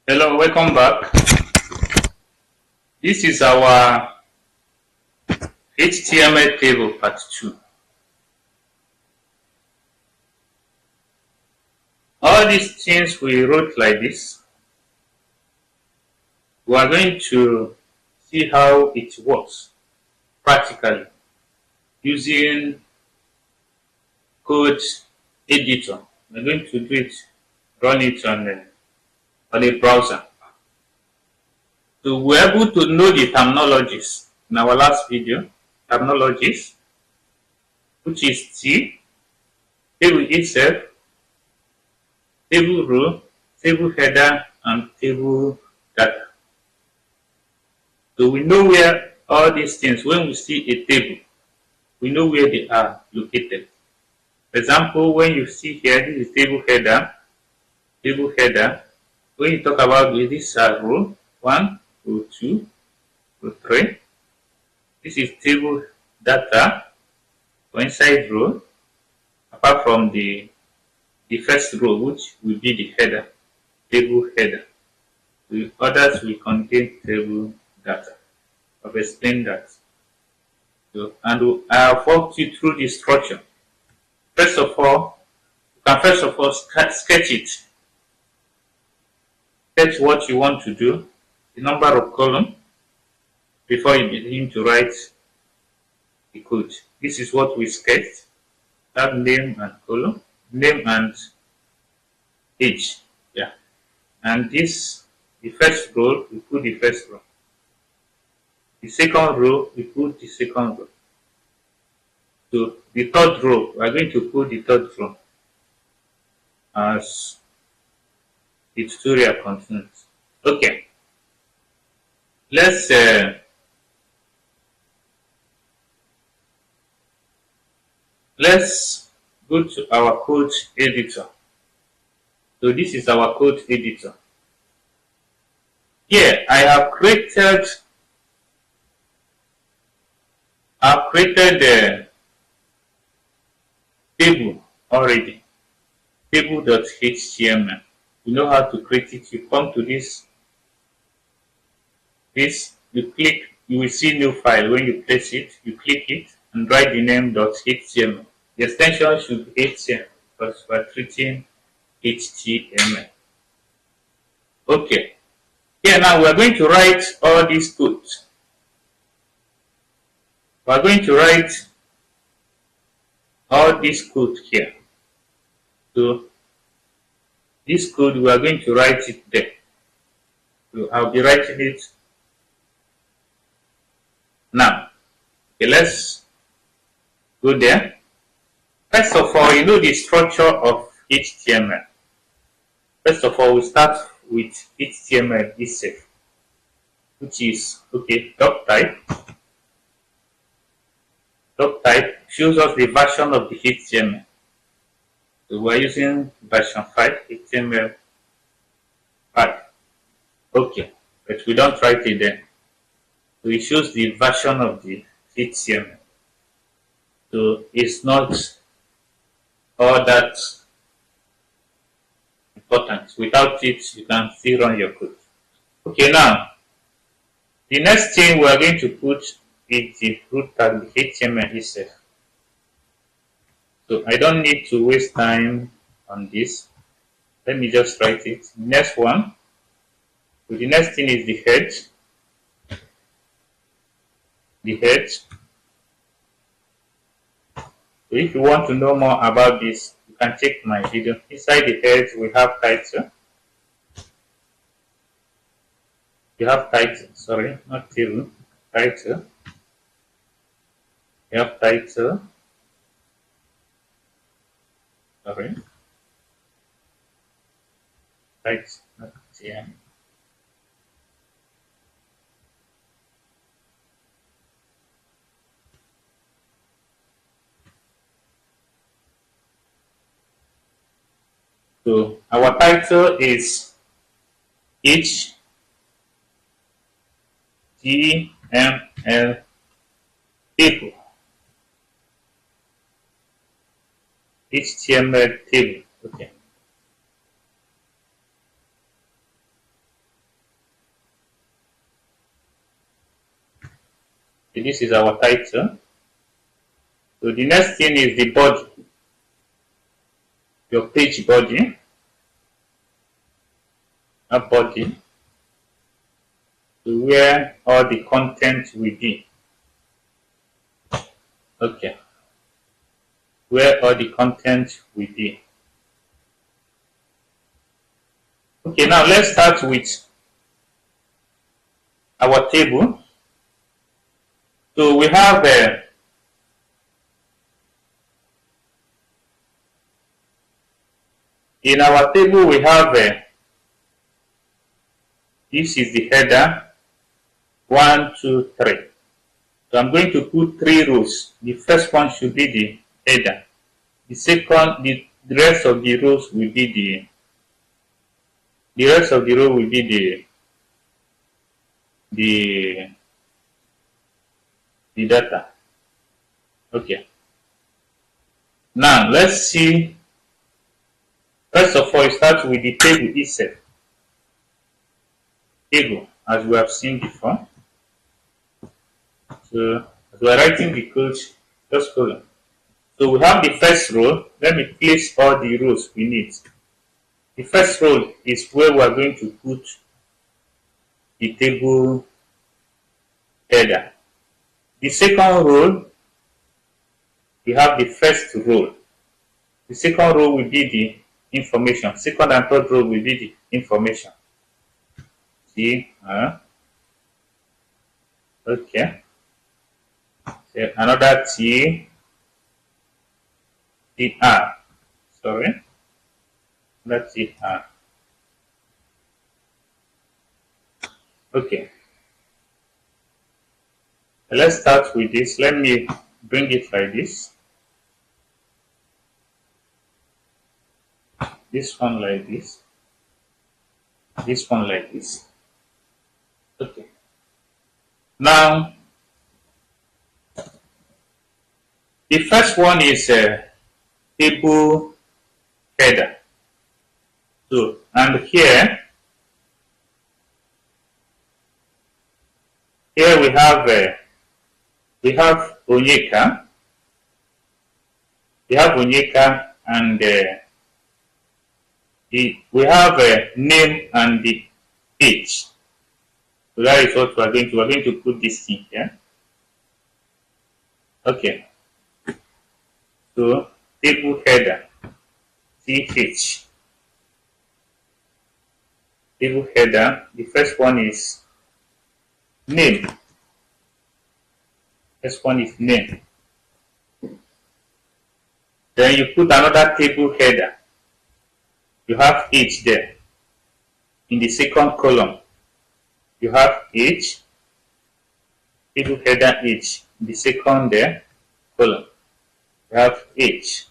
Hello, welcome back. This is our HTML table part 2. All these things we wrote like this, we are going to see how it works practically using code editor. We're going to do it, run it on a browser. So we're able to know the terminologies in our last video. Terminologies, which is T, table itself, table row, table header, and table data. So we know where all these things, when we see a table, we know where they are located. For example, when you see here, this is table header, when you talk about this row 1, row 2, row 3, this is table data for inside row, apart from the first row, which will be the header, table header. The others will contain table data. I've explained that. So, and I have walked you through the structure. First of all, you can sketch it. Sketch what you want to do, the number of columns, before you begin to write the code. This is what we sketched. Have name and column, name and age. Yeah. And this, the first row, we put the first row. The second row, we put the second row. So the third row, we are going to put the third row as the tutorial continues. Okay. Let's go to our code editor. So this is our code editor. Here I have created the table already, table.html. You know how to create it. You come to this, you click, you will see new file. When you place it, you click it and write the name .html. The extension should be HTML because we are treating HTML. Okay. Here now we are going to write all these codes. We are going to write all this code here. So this code, we are going to write it there. So I'll be writing it now. Okay, let's go there. First of all, you know the structure of HTML. First of all, we start with HTML itself, which is, okay, doc type. Doc type shows us the version of the HTML. So we're using version 5 HTML 5. Okay, but we don't write it there. So it shows the version of the HTML. So it's not all that important. Without it, you can still run your code. Okay, now the next thing we are going to put is the root tag, the HTML itself. So I don't need to waste time on this. Let me just write it. Next one. So the next thing is the head. The head. So if you want to know more about this, you can check my video. Inside the head, we have title. You have title, sorry, not table, title. You have title. Sorry. Title, not TM. So our title is HTML table. HTML table. Okay. So this is our title. So the next thing is the body, your page body, a body, to where all the content will be. Okay, where all the content will be. Okay, now let's start with our table. So we have in our table we have this is the header 1, 2, 3. So I'm going to put 3 rows. The first one should be the header. The second, the rest of the rows will be the rest of the row will be the data. Okay. Now let's see. First of all, start with the table itself. Table, as we have seen before. So as we are writing the code, just follow. So we have the first row. Let me place all the rows we need. The first row is where we are going to put the table header. The second row, we have the first row. The second row will be the information. Second and third row will be the information. See? Okay. So another TR. Sorry. That's TR. Okay. Let's start with this. Let me bring it like this. This one like this. This one like this. Okay. Now, the first one is table header. So, and here we have Onyeka. We have Onyeka and we have a name and the age. So that is what we are going to put this thing here. Okay. So table header, TH. Table header, the first one is name. First one is name. Then you put another table header. You have age there. In the second column, you have age, table header age. In the second column, you have age.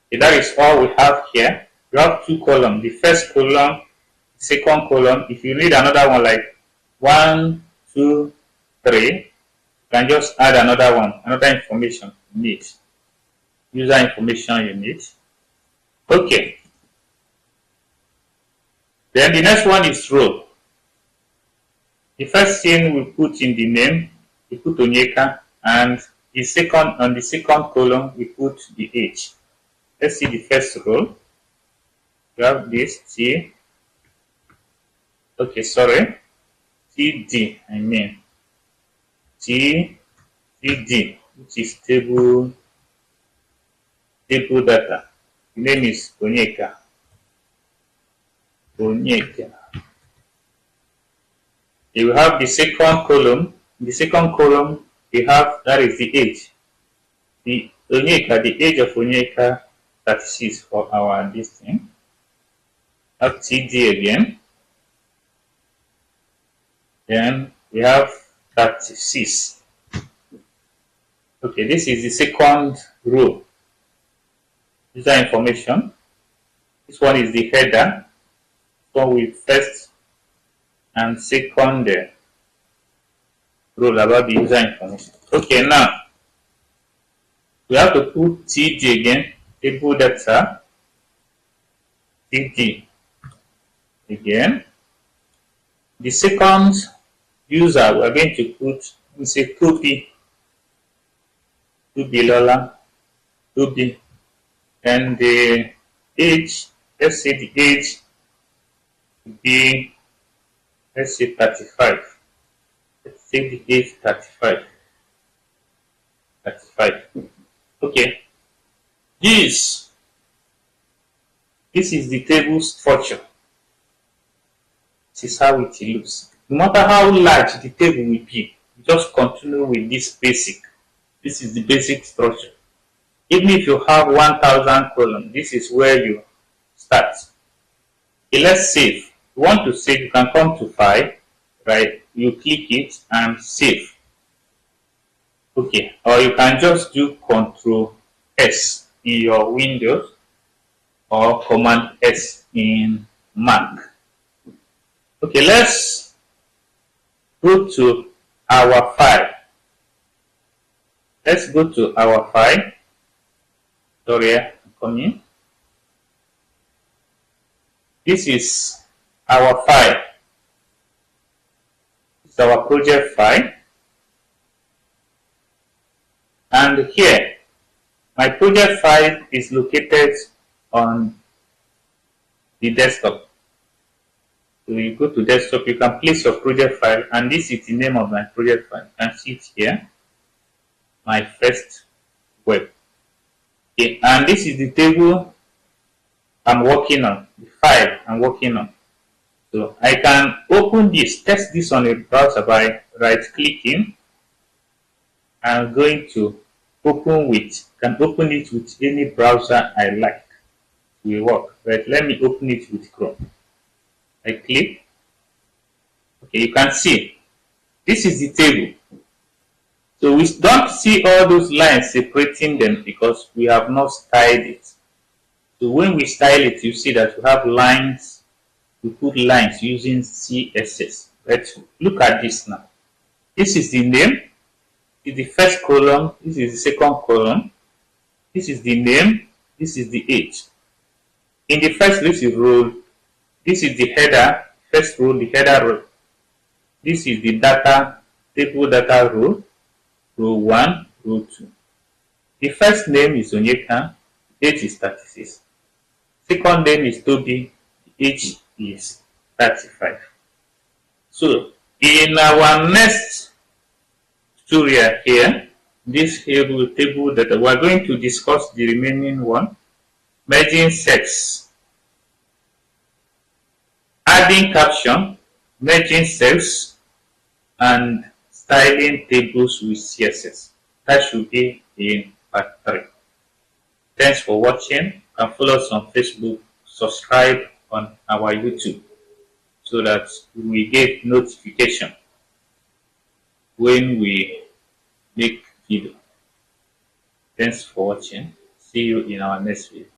Okay, that is all we have here. You have 2 columns. The first column, second column. If you need another one like 1, 2, 3, you can just add another one, another information you need. User information you need. Okay. Then the next one is row. The first thing we put in the name, we put Onyeka, and on the second column we put the age. Let's see the first row. We have this TD, I mean TD, which is table data. The name is Onyeka. You have the second column. In the second column, we have that is the age. The age of Onyeka, 36 for our this thing. Have TD again. Then we have 36. Okay, this is the second row. User information. This one is the header. So with first and second row about the user information. Okay, now we have to put TD again, table data, TD again. The second user we are going to put We say 2B, 2B Lola, 2B. And the age, let's say the age would be, let's say 35. Let's say the age 35. 35. Okay. This, this is the table structure. This is how it looks. No matter how large the table will be, just continue with this basic. This is the basic structure. Even if you have 1000 columns, this is where you start. Okay, let's save. You want to save, you can come to File, right? You click it and save. Okay, or you can just do Control S in your Windows or Command S in Mac. Okay, let's go to our file. Let's go to our file. Sorry, I'm coming. This is our file. It's our project file. And here, my project file is located on the desktop. So you go to desktop, you can place your project file, and this is the name of my project file. You can see it here, my first web. Okay, and this is the table I'm working on, the file I'm working on. So I can open this, test this on a browser by right clicking. I'm going to can open it with any browser I like. It will work. But let me open it with Chrome. I click. Okay, you can see this is the table. So we don't see all those lines separating them because we have not styled it. So when we style it, you see that we have lines. We put lines using CSS. Let's look at this now. This is the name. This is the first column. This is the second column. This is the name. This is the age. In the first, this is row. This is the header. First row, the header row. This is the data, table data row. Row 1, row 2. The first name is Onyeka. Age is 36. Second name is Toby. Age is 35. So in our next tutorial here, this table that we are going to discuss the remaining one, merging cells, adding caption, merging cells, and styling tables with CSS. That should be in part 3. Thanks for watching. You can follow us on Facebook, subscribe on our YouTube so that we get notification when we make video. Thanks for watching. See you in our next video.